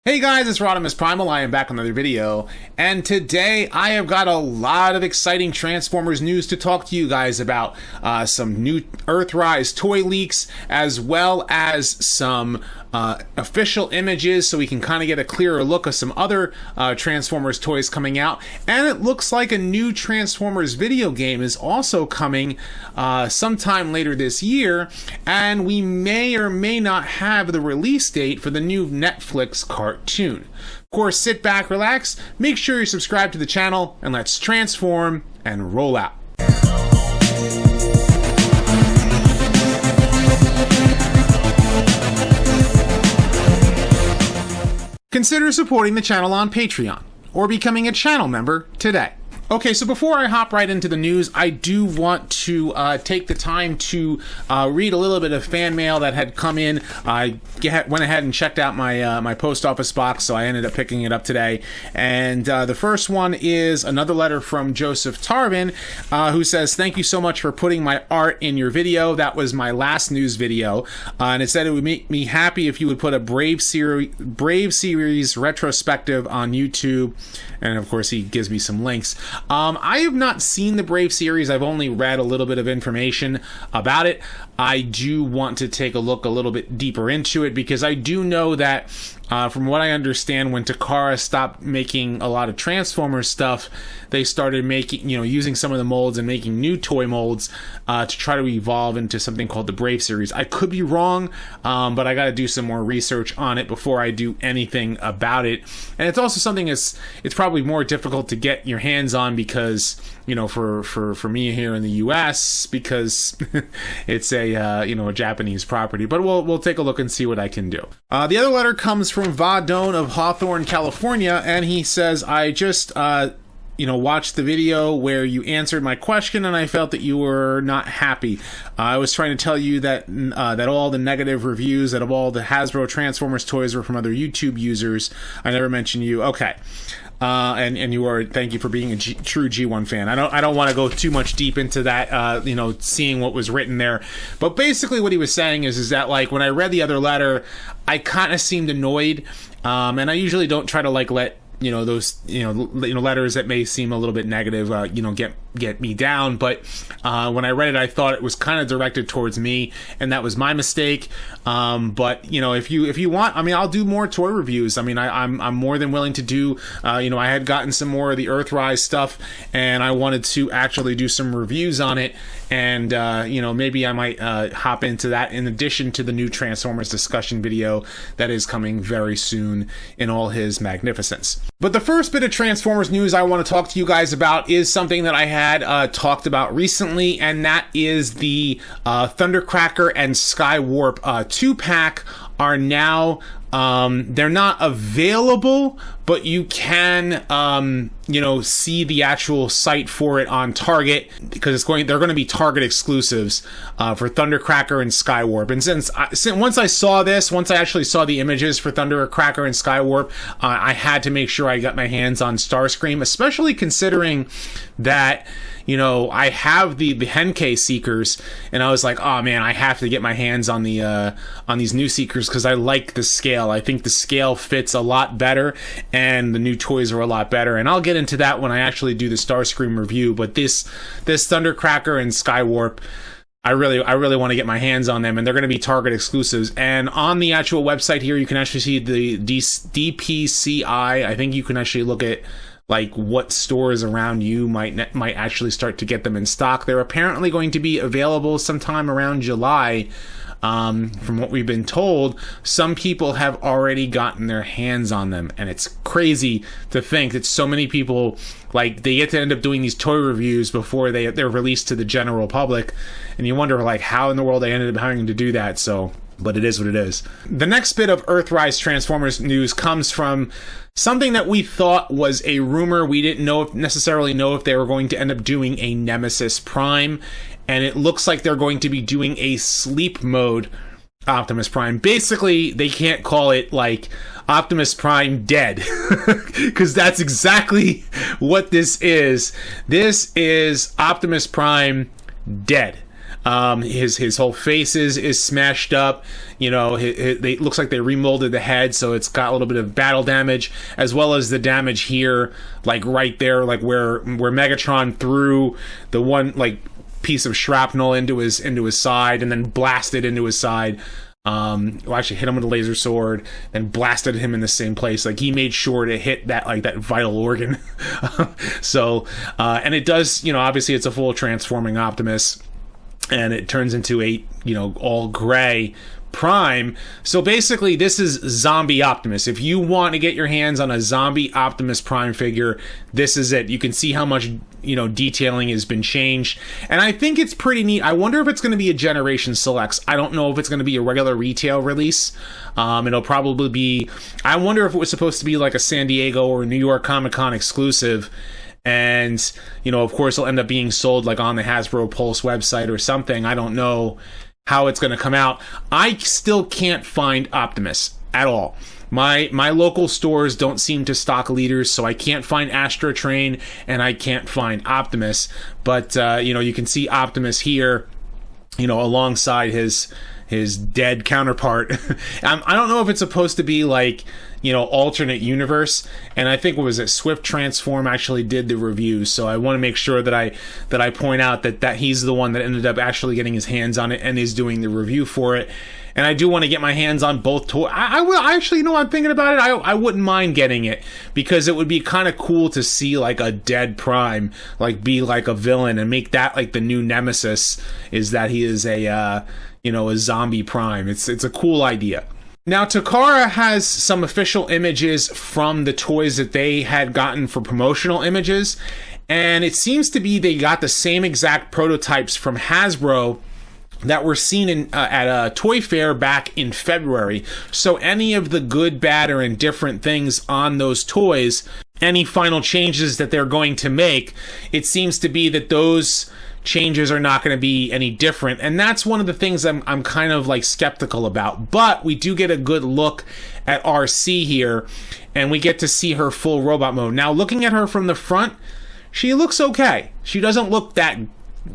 Hey guys, it's Optimus Primal. I am back with another video, and today I have got a lot of exciting Transformers news to talk to you guys about. Some new Earthrise toy leaks, as well as some official images, so we can kind of get a clearer look of some other Transformers toys coming out. And it looks like a new Transformers video game is also coming sometime later this year, and we may or may not have the release date for the new Netflix cartoon. Of course, sit back, relax, make sure you subscribe to the channel, and let's transform and roll out. Consider supporting the channel on Patreon, or becoming a channel member today. Okay, so before I hop right into the news, I do want to take the time to read a little bit of fan mail that had come in. I went ahead and checked out my my post office box, so I ended up picking it up today. And the first one is another letter from Joseph Tarvin, who says, "Thank you so much for putting my art in your video. That was my last news video, and it said it would make me happy if you would put a Brave series retrospective on YouTube." And of course, he gives me some links. I have not seen the Brave series. I've only read a little bit of information about it. I do want to take a look a little bit deeper into it, because I do know that from what I understand, when Takara stopped making a lot of Transformers stuff, they started making, using some of the molds and making new toy molds to try to evolve into something called the Brave series. I could be wrong, but I got to do some more research on it before I do anything about it. And it's also something it's probably more difficult to get your hands on, because for me here in the U.S., because it's a Japanese property. But we'll take a look and see what I can do. The other letter comes from Vadone of Hawthorne, California, and he says, "I just watched the video where you answered my question, and I felt that you were not happy. I was trying to tell you that that all the negative reviews out of all the Hasbro Transformers toys were from other YouTube users. I never mentioned you." Okay. And you are, thank you for being a true G1 fan. I don't want to go too much deep into that, seeing what was written there. But basically what he was saying is that, like, when I read the other letter, I kind of seemed annoyed. And I usually don't try to, like, let those letters that may seem a little bit negative get me down, but when I read it, I thought it was kind of directed towards me, and that was my mistake. But if you want, I'll do more toy reviews. I'm more than willing to do. I had gotten some more of the Earthrise stuff, and I wanted to actually do some reviews on it. And maybe I might hop into that in addition to the new Transformers discussion video that is coming very soon in all his magnificence. But the first bit of Transformers news I want to talk to you guys about is something that I had talked about recently, and that is the Thundercracker and Skywarp 2-pack are now they're not available, but you can see the actual site for it on Target, because they're going to be Target exclusives for Thundercracker and Skywarp. And since once I actually saw the images for Thundercracker and Skywarp, I had to make sure I got my hands on Starscream, especially considering that I have the Henkei Seekers, and I was like, oh man, I have to get my hands on these new Seekers, because I like the scale. I think the scale fits a lot better, and the new toys are a lot better. And I'll get into that when I actually do the Starscream review. But this Thundercracker and Skywarp, I really want to get my hands on them, and they're going to be Target exclusives. And on the actual website here, you can actually see the DPCI. I think you can actually look at like what stores around you might actually start to get them in stock. They're apparently going to be available sometime around July. From what we've been told, some people have already gotten their hands on them, and it's crazy to think that so many people, like, they get to end up doing these toy reviews before they're released to the general public, and you wonder, like, how in the world they ended up having to do that. So, but it is what it is. The next bit of Earthrise Transformers news comes from something that we thought was a rumor. We didn't necessarily know if they were going to end up doing a Nemesis Prime, and it looks like they're going to be doing a sleep mode Optimus Prime. Basically, they can't call it like Optimus Prime dead, because that's exactly what this is. This is Optimus Prime dead. His whole face is smashed up. You know, it looks like they remolded the head, so it's got a little bit of battle damage, as well as the damage here, like right there, like where Megatron threw the one like piece of shrapnel into his side and then blasted into his side. Well, actually hit him with a laser sword and blasted him in the same place. Like, he made sure to hit that, like, that vital organ. So, and it does, you know, obviously it's a full transforming Optimus, and it turns into a, you know, all gray Prime. So basically this is zombie Optimus. If you want to get your hands on a zombie Optimus Prime figure, this is it. You can see how much, you know, detailing has been changed, and I think it's pretty neat. I wonder if it's going to be a Generation Selects. I don't know if it's going to be a regular retail release. It'll probably be, I wonder if it was supposed to be like a San Diego or New York Comic-Con exclusive, and, you know, of course it'll end up being sold like on the Hasbro Pulse website or something. I don't know how it's going to come out. I still can't find Optimus at all. My local stores don't seem to stock leaders, so I can't find Astro Train and I can't find Optimus. But you know, you can see Optimus here, you know, alongside his dead counterpart. I don't know if it's supposed to be like, you know, alternate universe, and I think, what was it, Swift Transform actually did the review, so I want to make sure that I point out that he's the one that ended up actually getting his hands on it and is doing the review for it. And I do want to get my hands on both toys. I will actually, you know, I'm thinking about it. I wouldn't mind getting it, because it would be kind of cool to see like a dead Prime, like, be like a villain, and make that like the new nemesis, is that he is a you know, a zombie Prime. It's a cool idea. Now, Takara has some official images from the toys that they had gotten for promotional images, and it seems to be they got the same exact prototypes from Hasbro that were seen at a toy fair back in February. So any of the good, bad, or indifferent things on those toys, any final changes that they're going to make, it seems to be that those changes are not going to be any different, and that's one of the things I'm kind of like skeptical about. But we do get a good look at RC here, and we get to see her full robot mode. Now, looking at her from the front, she looks okay. She doesn't look that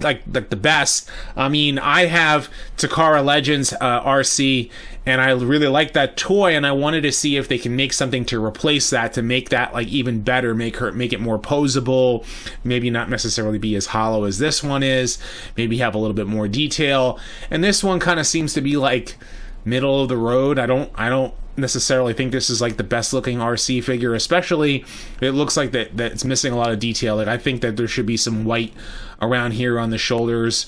like the best. I mean, I have Takara Legends RC, and I really like that toy, and I wanted to see if they can make something to replace that, to make that like even better, make it more posable, maybe not necessarily be as hollow as this one is, maybe have a little bit more detail. And this one kind of seems to be like middle of the road. I don't necessarily think this is like the best looking RC figure, especially it looks like that it's missing a lot of detail. Like, I think that there should be some white around here on the shoulders,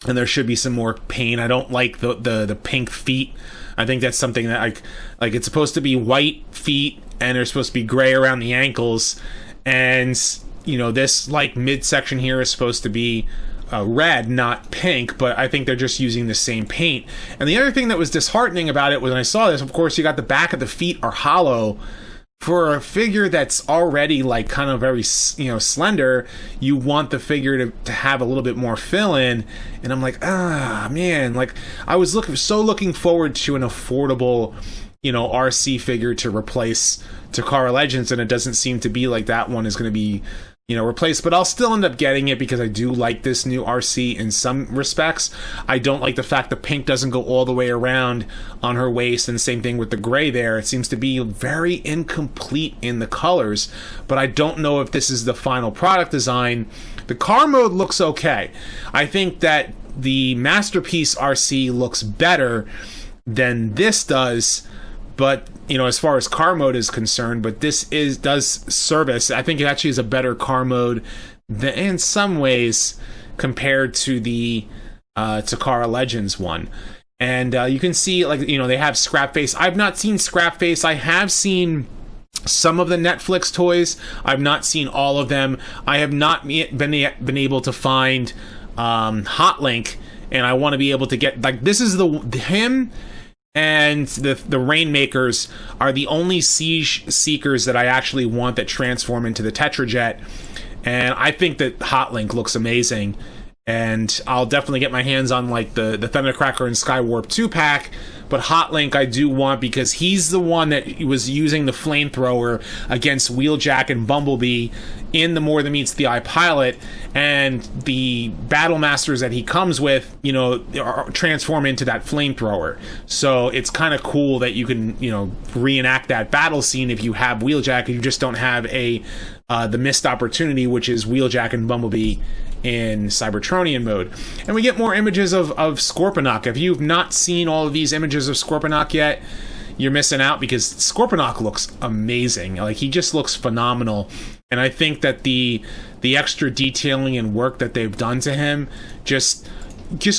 and there should be some more paint. I don't like the pink feet. I think that's something that like it's supposed to be white feet, and they're supposed to be gray around the ankles, and, you know, this like midsection here is supposed to be red, not pink, but I think they're just using the same paint. And the other thing that was disheartening about it was, when I saw this, of course, you got the back of the feet are hollow. For a figure that's already like kind of very, you know, slender, you want the figure to have a little bit more fill-in, and I'm like, man, like, I was looking forward to an affordable, you know, RC figure to replace Takara Legends, and it doesn't seem to be like that one is going to be, you know, replaced. But I'll still end up getting it, because I do like this new RC in some respects. I don't like the fact the pink doesn't go all the way around on her waist, and same thing with the gray there. It seems to be very incomplete in the colors, but I don't know if this is the final product design. The car mode looks okay. I think that the Masterpiece RC looks better than this does, but, you know, as far as car mode is concerned, but this does service. I think it actually is a better car mode in some ways compared to the Takara Legends one. And you can see, like, you know, they have Scrapface. I've not seen Scrapface. I have seen some of the Netflix toys. I've not seen all of them. I have not been able to find Hotlink, and I want to be able to get, like, this is him and the Rainmakers are the only Siege Seekers that I actually want that transform into the Tetrajet, and I think that Hotlink looks amazing, and I'll definitely get my hands on like the Thundercracker and Skywarp 2-pack, but Hot Link I do want because he's the one that was using the flamethrower against Wheeljack and Bumblebee in the More Than Meets the Eye pilot, and the Battle Masters that he comes with, you know, transform into that flamethrower. So it's kind of cool that you can, you know, reenact that battle scene if you have Wheeljack, and you just don't have the missed opportunity, which is Wheeljack and Bumblebee in Cybertronian mode. And we get more images of Scorponok. If you've not seen all of these images of Scorponok yet, you're missing out, because Scorponok looks amazing. Like, he just looks phenomenal. And I think that the extra detailing and work that they've done to him just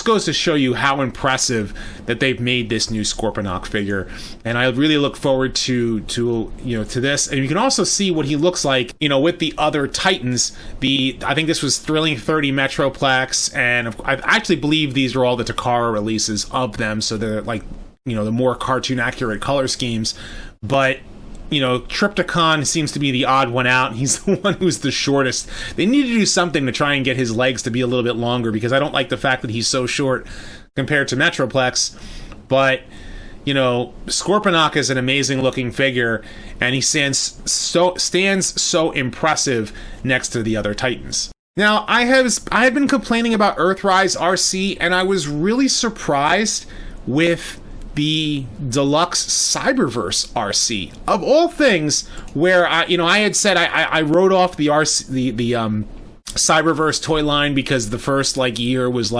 goes to show you how impressive that they've made this new Scorponok figure. And I really look forward to this. And you can also see what he looks like, you know, with the other Titans. I think this was Thrilling 30 Metroplex, and I actually believe these are all the Takara releases of them, so they're like, you know, the more cartoon accurate color schemes. But, you know, Trypticon seems to be the odd one out. He's the one who's the shortest. They need to do something to try and get his legs to be a little bit longer, because I don't like the fact that he's so short compared to Metroplex. But, you know, Scorponok is an amazing looking figure, and he stands so impressive next to the other Titans. Now, I had been complaining about Earthrise RC, and I was really surprised with the Deluxe Cyberverse RC, of all things, where I had said I wrote off the Cyberverse toy line because the first year was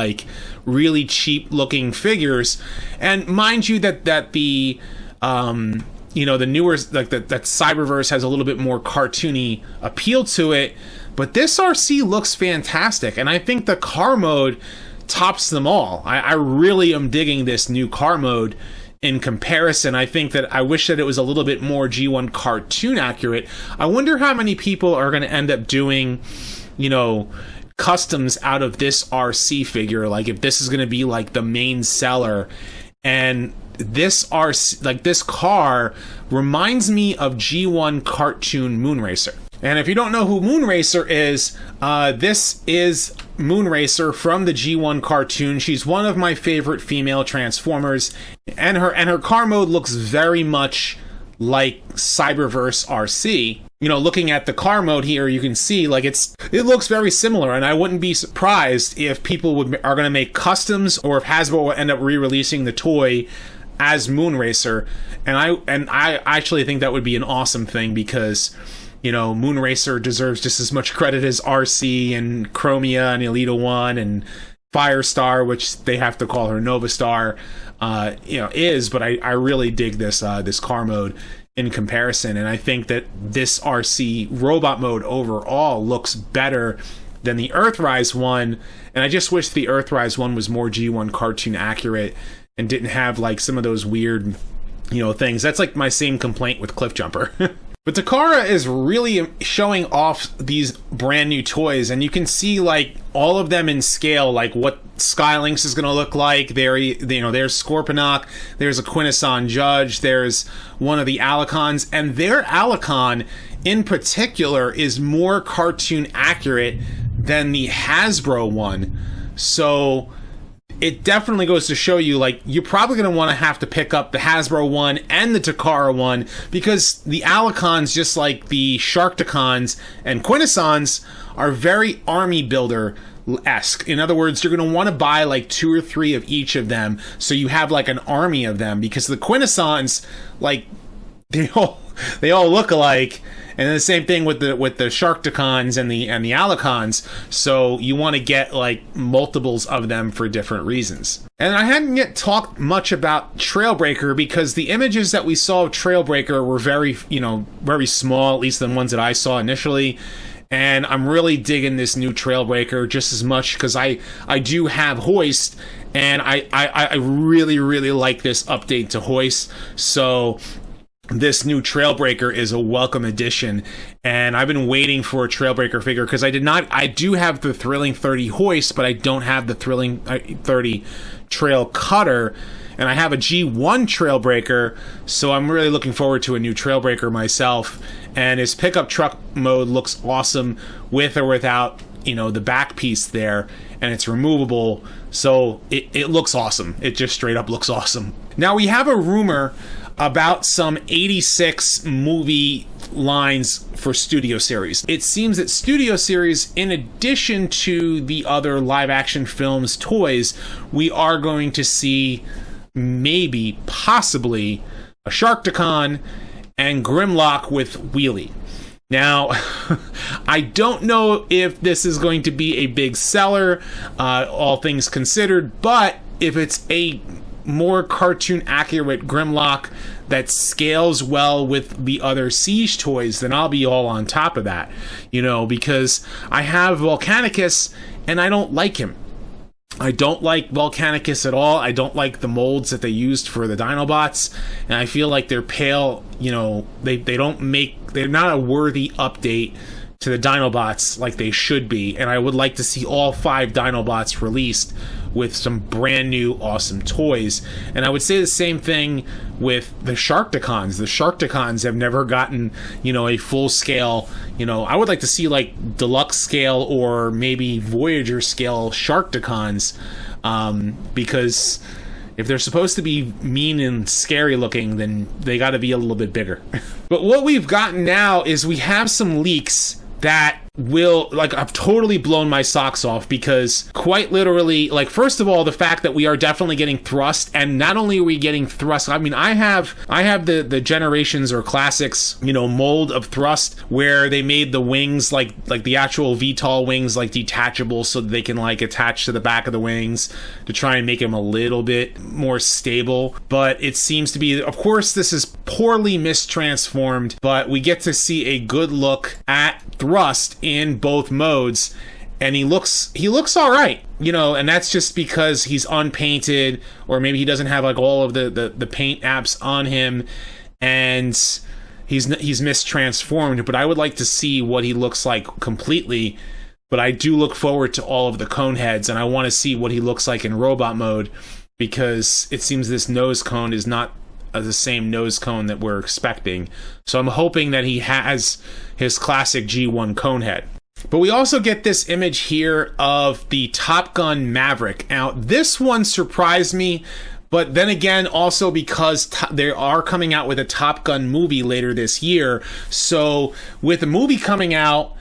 really cheap looking figures, and mind you that the the newer that Cyberverse has a little bit more cartoony appeal to it, but this RC looks fantastic, and I think the car mode tops them all. I really am digging this new car mode in comparison. I think that I wish that it was a little bit more G1 cartoon accurate. I wonder how many people are going to end up doing, you know, customs out of this RC figure, like if this is going to be like the main seller. And this RC, this car reminds me of G1 cartoon Moonracer. And if you don't know who Moonracer is, this is Moonracer from the G1 cartoon. She's one of my favorite female Transformers, and her car mode looks very much like Cyberverse RC. You know, looking at the car mode here, you can see it looks very similar, and I wouldn't be surprised if people are going to make customs, or if Hasbro will end up re-releasing the toy as Moonracer. And I actually think that would be an awesome thing, because, you know, Moonracer deserves just as much credit as RC and Chromia and Elita 1 and Firestar, which they have to call her Nova Star, is. But I really dig this car mode in comparison, and I think that this RC robot mode overall looks better than the Earthrise one. And I just wish the Earthrise one was more G1 cartoon accurate and didn't have some of those weird, you know, things. That's my same complaint with Cliffjumper. But Takara is really showing off these brand new toys, and you can see all of them in scale, what Skylynx is going to look like. There's Scorponok, there's a Quintesson Judge, there's one of the Alicons, and their Alicon in particular is more cartoon accurate than the Hasbro one. So it definitely goes to show you, you're probably going to have to pick up the Hasbro one and the Takara one, because the Alicons, just like the Sharkticons and Quintessons, are very army builder-esque. In other words, you're going to want to buy 2 or 3 of each of them, so you have an army of them, because the Quintessons, they all look alike. And then the same thing with the Sharkticons and the Alicons. So you want to get multiples of them for different reasons. And I hadn't yet talked much about Trailbreaker, because the images that we saw of Trailbreaker were very small, at least the ones that I saw initially. And I'm really digging this new Trailbreaker just as much because I do have Hoist, and I really, really like this update to Hoist. So this new Trailbreaker is a welcome addition, and I've been waiting for a Trailbreaker figure, because I do have the Thrilling 30 Hoist, but I don't have the Thrilling 30 Trail Cutter, and I have a G1 Trailbreaker, so I'm really looking forward to a new Trailbreaker myself. And his pickup truck mode looks awesome with or without, the back piece there. and it's removable, so it looks awesome. It just straight up looks awesome. Now we have a rumor about some 86 movie lines for Studio Series. It seems that Studio Series, in addition to the other live action films toys, we are going to see maybe, possibly, a Sharkticon and Grimlock with Wheelie. Now, I don't know if this is going to be a big seller, all things considered, but if it's a more cartoon accurate Grimlock that scales well with the other Siege toys, then I'll be all on top of that, because I have Volcanicus and I don't like him. I don't like Volcanicus at all. I don't like the molds that they used for the Dinobots, and I feel like they're pale. They're not a worthy update to the Dinobots like they should be, and I would like to see all 5 Dinobots released with some brand new awesome toys. And I would say the same thing with the Sharkticons. The Sharkticons have never gotten, a full scale, I would like to see like deluxe scale or maybe Voyager scale Sharkticons, because if they're supposed to be mean and scary looking, then they got to be a little bit bigger. But what we've gotten now is we have some leaks that will, I've totally blown my socks off, because quite literally, first of all, the fact that we are definitely getting thrust, and not only are we getting thrust, I mean, I have the Generations or Classics, mold of thrust, where they made the wings like the actual VTOL wings detachable, so that they can attach to the back of the wings to try and make them a little bit more stable. But it seems to be, of course, this is poorly mistransformed, but we get to see a good look at thrust in both modes, and he looks all right, and that's just because he's unpainted, or maybe he doesn't have all of the paint apps on him, and he's mistransformed. But I would like to see what he looks like completely. But I do look forward to all of the cone heads, and I want to see what he looks like in robot mode, because it seems this nose cone is not the same nose cone that we're expecting. So I'm hoping that he has his classic G1 cone head. But we also get this image here of the Top Gun Maverick. Now, this one surprised me, but then again, also because they are coming out with a Top Gun movie later this year. So with the movie coming out,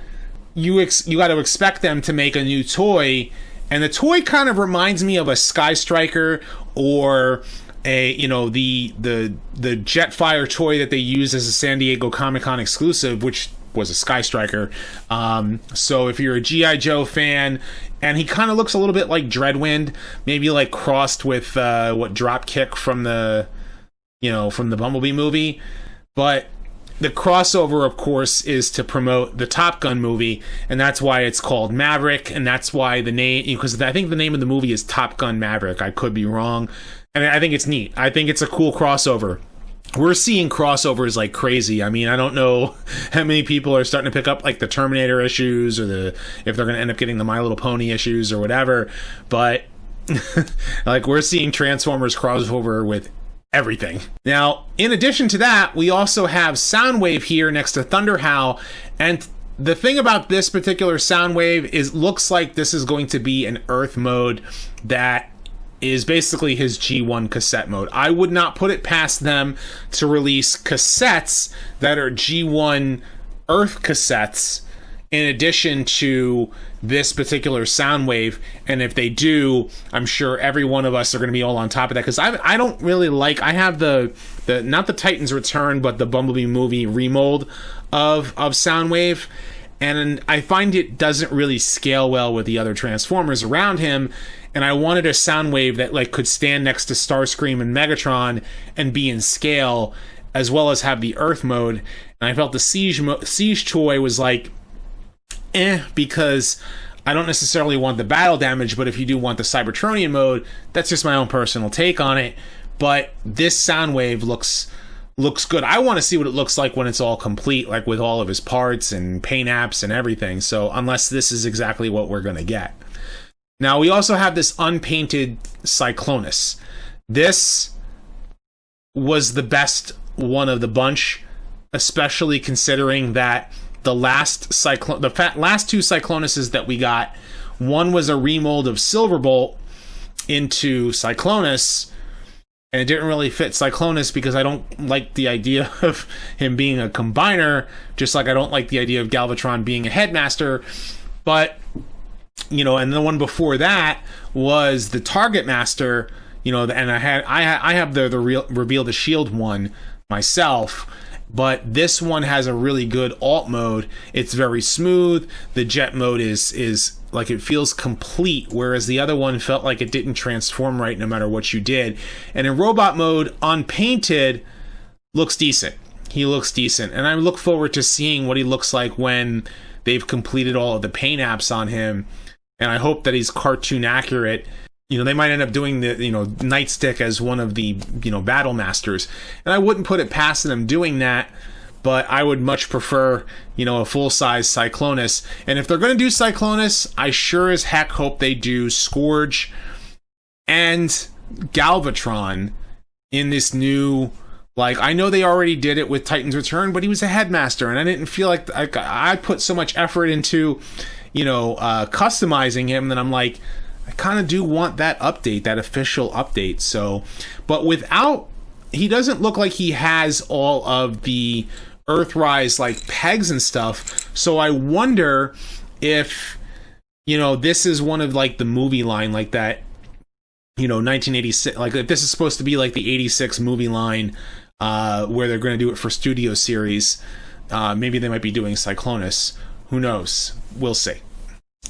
you got to expect them to make a new toy, and the toy kind of reminds me of a Sky Striker, or the Jetfire toy that they used as a San Diego Comic-Con exclusive, which was a Sky Striker. So if you're a G.I. Joe fan, and he kind of looks a little bit like Dreadwind, maybe crossed with Dropkick from the Bumblebee movie. But the crossover, of course, is to promote the Top Gun movie, and that's why it's called Maverick, and that's why the name, because I think the name of the movie is Top Gun Maverick. I could be wrong. And I think it's neat. I think it's a cool crossover. We're seeing crossovers like crazy. I mean, I don't know how many people are starting to pick up the Terminator issues, or if they're going to end up getting the My Little Pony issues or whatever. But we're seeing Transformers crossover with everything. Now, in addition to that, we also have Soundwave here next to Thunderhowl, and the thing about this particular Soundwave is looks like this is going to be an Earth mode that is basically his G1 cassette mode. I would not put it past them to release cassettes that are G1 Earth cassettes in addition to this particular Soundwave, and if they do, I'm sure every one of us are going to be all on top of that, because I don't really I have the not the Titans Return, but the Bumblebee movie remold of Soundwave, and I find it doesn't really scale well with the other Transformers around him. And I wanted a Soundwave that could stand next to Starscream and Megatron and be in scale, as well as have the Earth mode. And I felt the Siege toy was because I don't necessarily want the battle damage, but if you do want the Cybertronian mode, that's just my own personal take on it. But this Soundwave looks good. I want to see what it looks like when it's all complete, with all of his parts and paint apps and everything. So unless this is exactly what we're going to get. Now, we also have this Unpainted Cyclonus. This was the best one of the bunch, especially considering that the last two Cyclonuses that we got One was a remold of Silverbolt into Cyclonus, and it didn't really fit Cyclonus because I don't like the idea of him being a combiner, just like I don't like the idea of Galvatron being a headmaster. But, you know, and the one before that was the Target Master, you know, and I have the real Reveal the Shield one myself. But this one has a really good alt mode. It's very smooth. The jet mode is like, it feels complete, whereas the other one felt like it didn't transform right no matter what you did. And in robot mode, Unpainted looks decent. He looks decent. And I look forward to seeing what he looks like when they've completed all of the paint apps on him. And I hope that he's cartoon accurate. You know, they might end up doing the, you know, Nightstick as one of the, you know, Battle Masters. And I wouldn't put it past them doing that, but I would much prefer, you know, a full-size Cyclonus. And if they're going to do Cyclonus, I sure as heck hope they do Scourge and Galvatron in this new, like, I know they already did it with Titan's Return, but he was a headmaster, and I didn't feel like I put so much effort into, you know, customizing him that I'm like, I kind of do want that update, that official update. So, but without, he doesn't look like he has all of the Earthrise like pegs and stuff. So I wonder if, you know, this is one of like the movie line, like that, you know, 1986, like if this is supposed to be like the 86 movie line, where they're going to do it for Studio Series. Maybe they might be doing Cyclonus. Who knows? We'll see.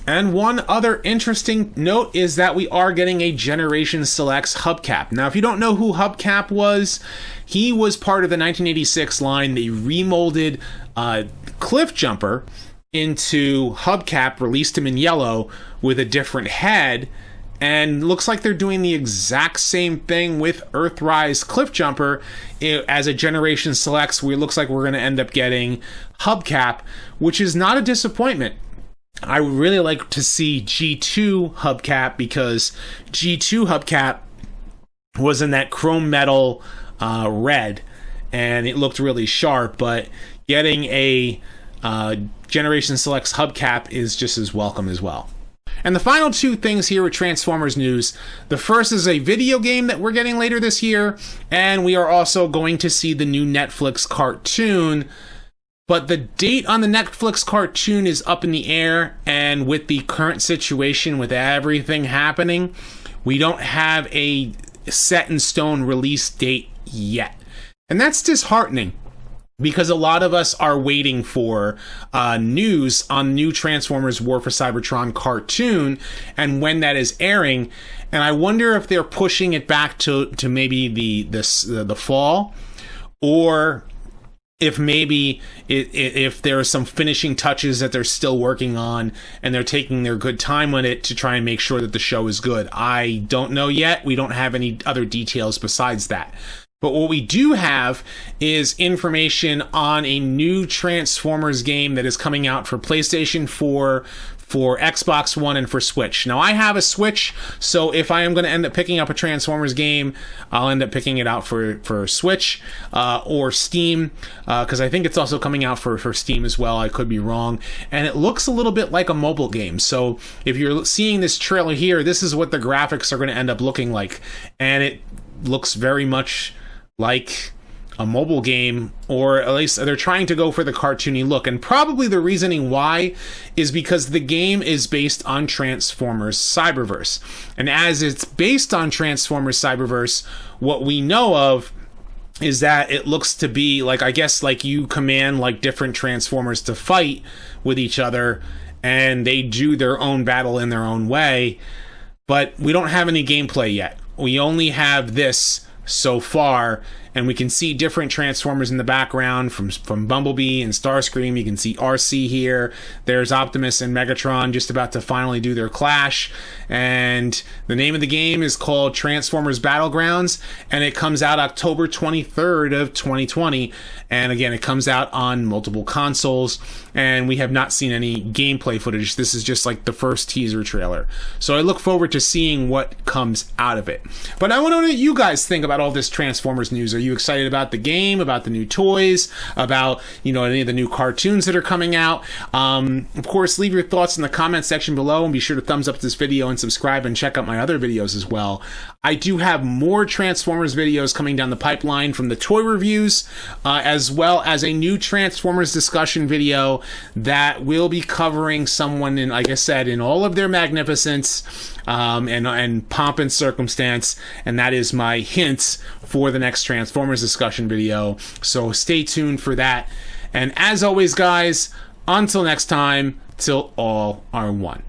And one other interesting note is that we are getting a Generation Selects hubcap. Now, if you don't know who Hubcap was, he was part of the 1986 line. They remolded Cliff Jumper into Hubcap, released him in yellow with a different head, and looks like they're doing the exact same thing with Earthrise Cliff Jumper as a Generation Selects, where it looks like we're going to end up getting Hubcap, which is not a disappointment. I would really like to see G2 Hubcap, because G2 Hubcap was in that chrome metal red, and it looked really sharp, but getting a Generation Selects Hubcap is just as welcome as well. And the final two things here with Transformers news. The first is a video game that we're getting later this year, and we are also going to see the new Netflix cartoon. But the date on the Netflix cartoon is up in the air, and with the current situation with everything happening, we don't have a set in stone release date yet. And that's disheartening, because a lot of us are waiting for news on new Transformers War for Cybertron cartoon and when that is airing. And I wonder if they're pushing it back to maybe the fall, or if maybe if there are some finishing touches that they're still working on and they're taking their good time on it to try and make sure that the show is good. I don't know yet. We don't have any other details besides that. But what we do have is information on a new Transformers game that is coming out for PlayStation 4, for Xbox One, and for Switch. Now, I have a Switch, so if I am going to end up picking up a Transformers game, I'll end up picking it out for Switch or Steam, because I think it's also coming out for Steam as well. I could be wrong. And it looks a little bit like a mobile game. So if you're seeing this trailer here, this is what the graphics are going to end up looking like. And it looks very much like a mobile game, or at least they're trying to go for the cartoony look. And probably the reasoning why is because the game is based on Transformers Cyberverse. And as it's based on Transformers Cyberverse, what we know of is that it looks to be like, I guess, like you command like different Transformers to fight with each other, and they do their own battle in their own way. But we don't have any gameplay yet. We only have this so far, and we can see different Transformers in the background from Bumblebee and Starscream. You can see RC here. There's Optimus and Megatron just about to finally do their clash. And the name of the game is called Transformers Battlegrounds, and it comes out October 23rd of 2020. And again, it comes out on multiple consoles, and we have not seen any gameplay footage. This is just like the first teaser trailer. So I look forward to seeing what comes out of it. But I want to know what you guys think about all this Transformers news. Are you excited about the game, about the new toys, about, you know, any of the new cartoons that are coming out? Of course, leave your thoughts in the comment section below, and be sure to thumbs up this video and subscribe and check out my other videos as well. I do have more Transformers videos coming down the pipeline from the toy reviews, as well as a new Transformers discussion video that will be covering someone in, like I said, in all of their magnificence and pomp and circumstance, and that is my hints for the next Transformers discussion video. So stay tuned for that. And as always, guys, until next time, till all are one.